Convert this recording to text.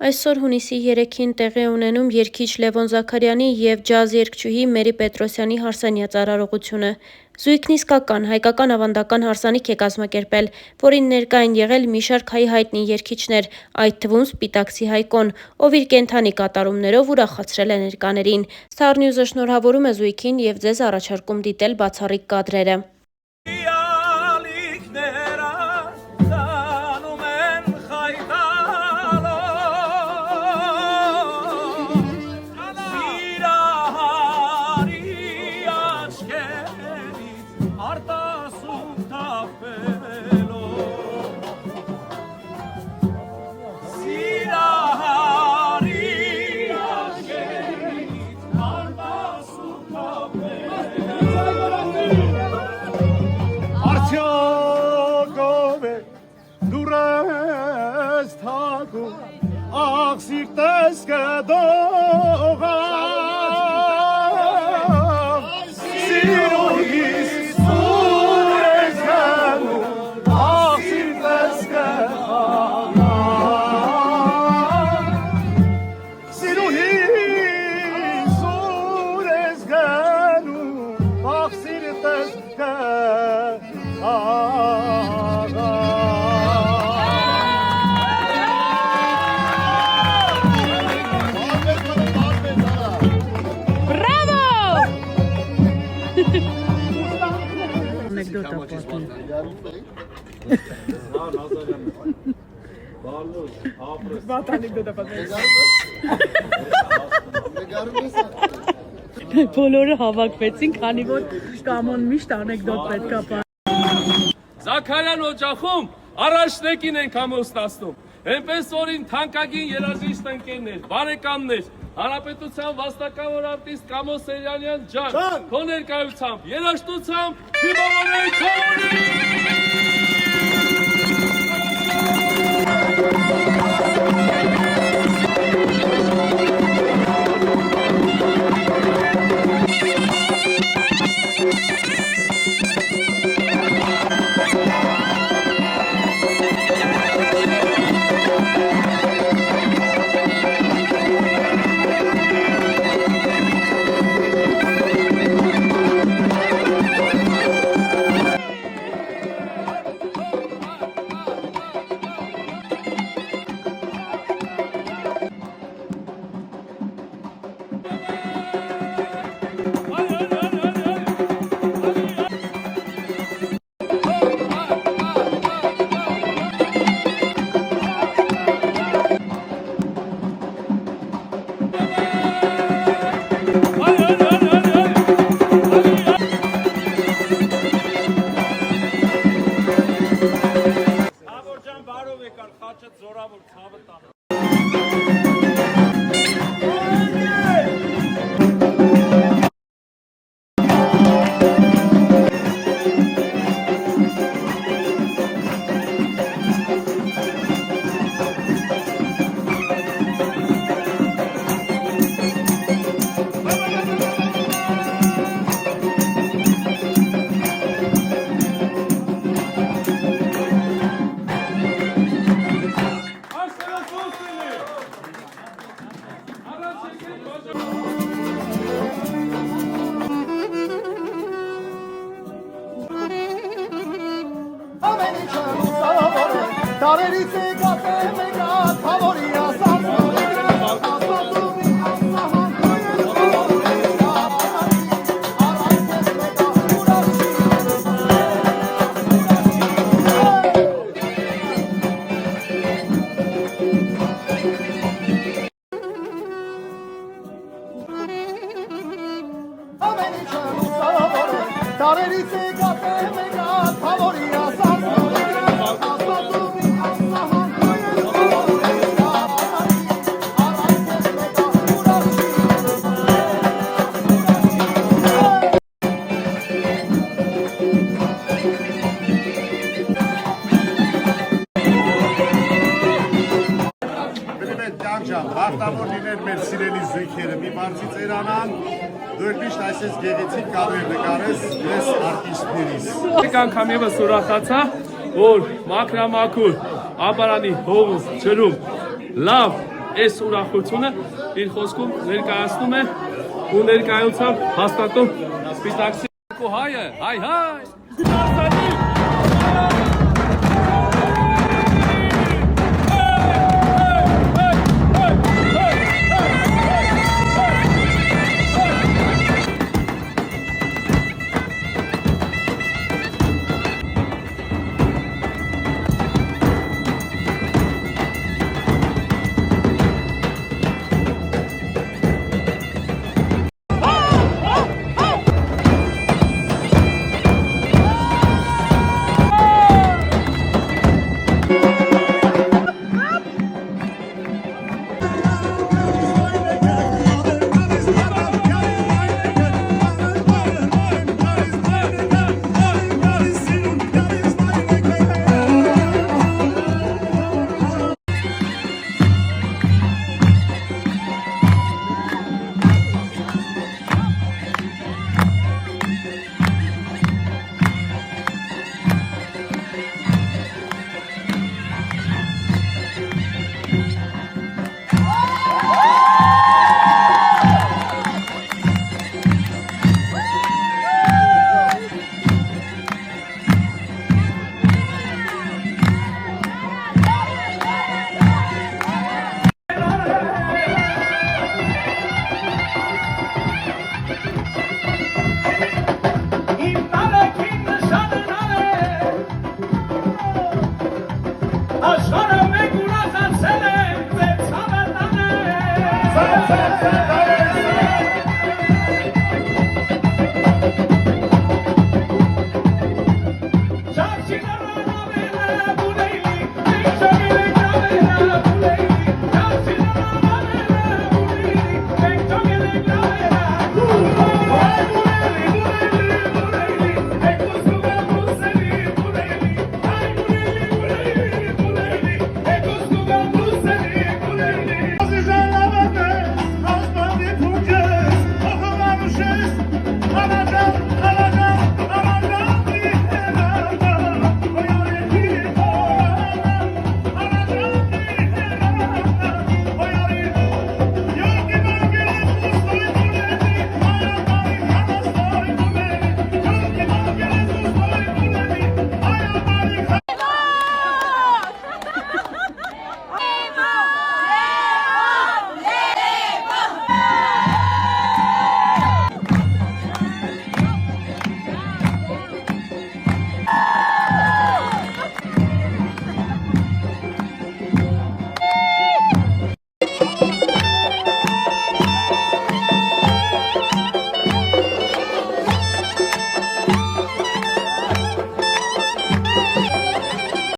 Այսօր հունիսի 3-ին տեղի ունենում երգիչ Լևոն Զաքարյանի և ջազ երգչուհի Մերի Պետրոսյանի հարսանյաց արարողությունը։ Զույգն իսկական հայկական ավանդական հարսանիք է կազմակերպել, որին ներկա են եղել մի շարք հայ հայտնի երգիչներ, այդ թվում Սպիտակցի Հայկոն, ով իր կենդանի կատարումներով ուրախացրել է ներկաներին։ Star News-ը շնորհավորում է զույգին և ձեզ առաջարկում դիտել բացառիկ կադրերը։ Բոլորը հավաքվեցին, քանի որ կամոն միշտ անեկդոտ պետք է պատմի։ Զաքարյան օջախում առաջնեկին ենք ամոստացնում։ Այնպես որին թանկագին երաժիշտ ընկերներ, բարեկամներ, Հանրապետության վաստակավոր արտիստ Կամո Սերյանյան ջան, քո ներկայությամբ, երաժշտությամբ դիմավորեք Արտավոր լիներ մեր սիրելի զույգերը, մի բարձի ծերանան, դուք միշտ այսպես գեղեցիկ կադրեր նկարես ես արտիստներից։ Մեկ անգամ ևս ուրախացա, որ մաքրամաքուր Աբարանի հողում ջրում լավ այս ուրախությունը իր խոսքում ներկայացնում է ու ներկայությամբ հաստատում Սպիտակցի հայը, հայ Աշխարհը մեկ ուրախացել է, ձեր ցավը տանել։